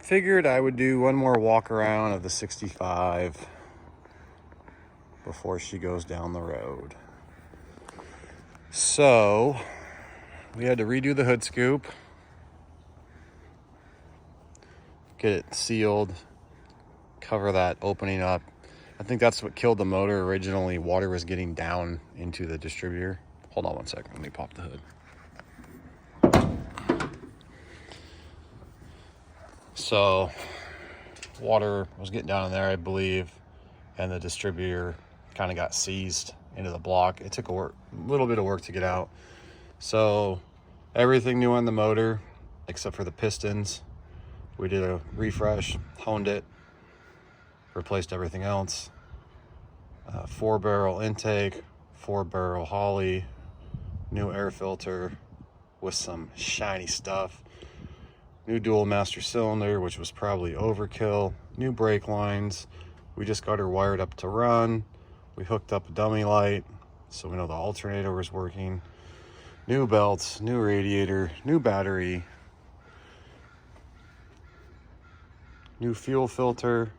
figured I would do one more walk around of the 65 before she goes down the road. So we had to redo the hood scoop, get it sealed, cover that opening up. I think that's what killed the motor originally. Water was getting down into the distributor. Hold on one second, let me pop the hood. So water was getting down in there, I believe, and the distributor kind of got seized into the block. It took a little bit of work to get out. So everything new on the motor except for the pistons. We did a refresh, honed it, replaced everything else. 4-barrel intake, 4-barrel Holley, new air filter with some shiny stuff, new dual master cylinder, which was probably overkill, new brake lines. We just got her wired up to run. We hooked up a dummy light so we know the alternator was working. New belts, new radiator, new battery, new fuel filter,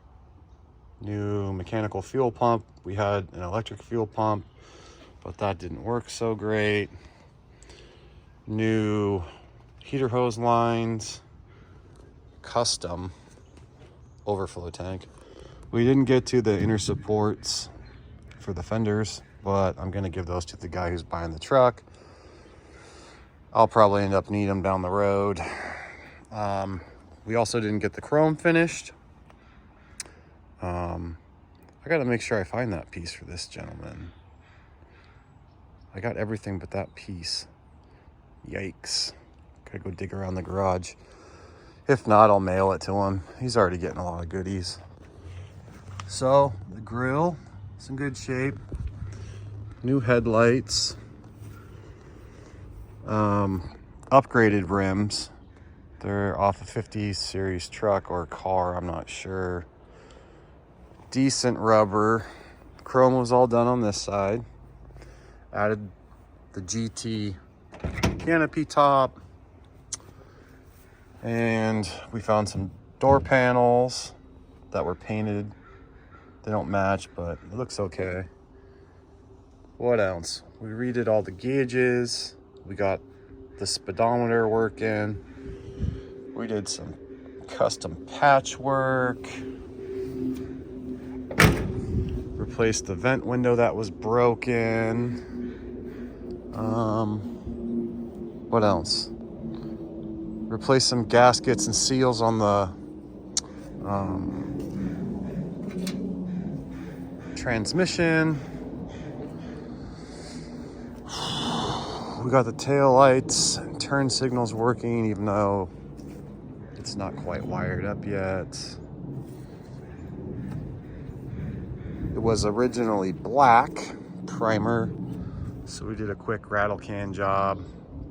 new mechanical fuel pump. We had an electric fuel pump, but that didn't work so great. New heater hose lines, custom overflow tank. We didn't get to the inner supports for the fenders, but I'm gonna give those to the guy who's buying the truck. I'll probably end up needing them down the road. We also didn't get the chrome finished. I gotta make sure I find that piece for this gentleman. I got everything but that piece. Yikes. Gotta go dig around the garage. If not, I'll mail it to him. He's already getting a lot of goodies. So, the grill is in good shape. New headlights. Upgraded rims. They're off a 50 series truck or car, I'm not sure. Decent rubber. Chrome was all done on this side. Added the GT canopy top. And we found some door panels that were painted. They don't match, but it looks okay. What else? We redid all the gauges. We got the speedometer working. We did some custom patchwork. Replaced the vent window that was broken. What else? Replaced some gaskets and seals on the transmission. We got the tail lights and turn signals working, even though it's not quite wired up yet. It was originally black primer, so we did a quick rattle can job,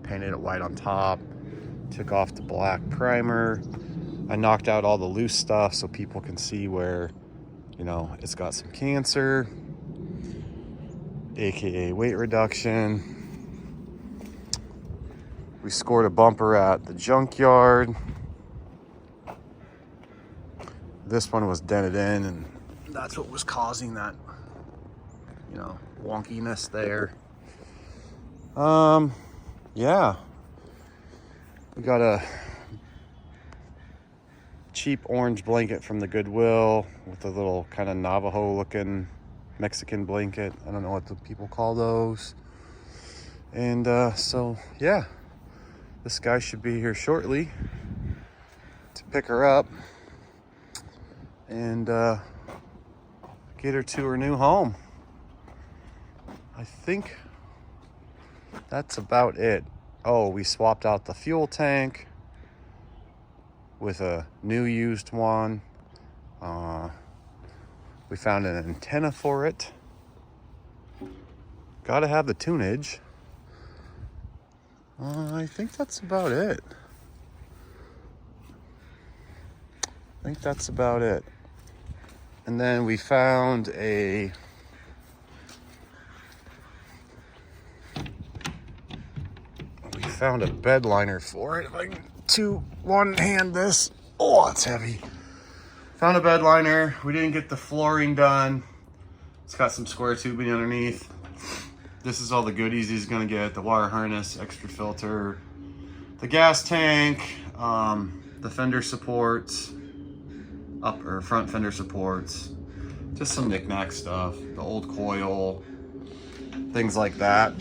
painted it white on top, took off the black primer. I knocked out all the loose stuff so people can see where, you know, it's got some cancer, aka weight reduction. We scored a bumper at the junkyard. This one was dented in, and that's what was causing that, you know, wonkiness there. Yeah. We got a cheap orange blanket from the Goodwill with a little kind of Navajo looking Mexican blanket. I don't know what the people call those. And so, yeah, this guy should be here shortly to pick her up and get her to her new home. I think that's about it. Oh, we swapped out the fuel tank with a new used one. We found an antenna for it. Gotta have the tunage. I think that's about it. And then we found a bed liner for it. If I can one hand this. Oh, it's heavy. Found a bed liner. We didn't get the flooring done. It's got some square tubing underneath. This is all the goodies he's gonna get: the wire harness, extra filter, the gas tank, the fender supports, front fender supports, just some knick-knack stuff, the old coil, things like that.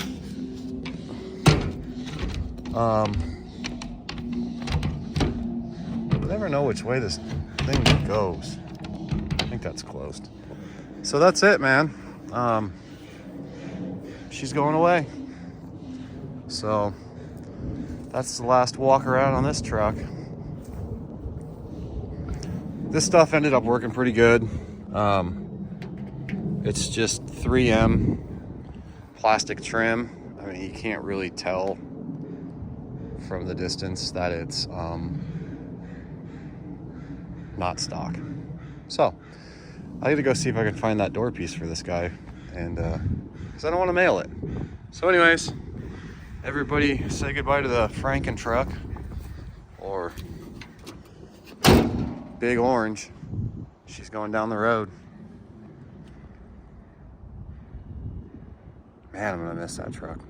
I never know which way this thing goes. I think that's closed. So that's it, man. She's going away. So that's the last walk around on this truck. This stuff ended up working pretty good. It's just 3M plastic trim. I mean, you can't really tell from the distance that it's not stock. So I need to go see if I can find that door piece for this guy, and because I don't want to mail it. So anyways, everybody say goodbye to the Franken truck, or Big Orange. She's going down the road. Man, I'm gonna miss that truck.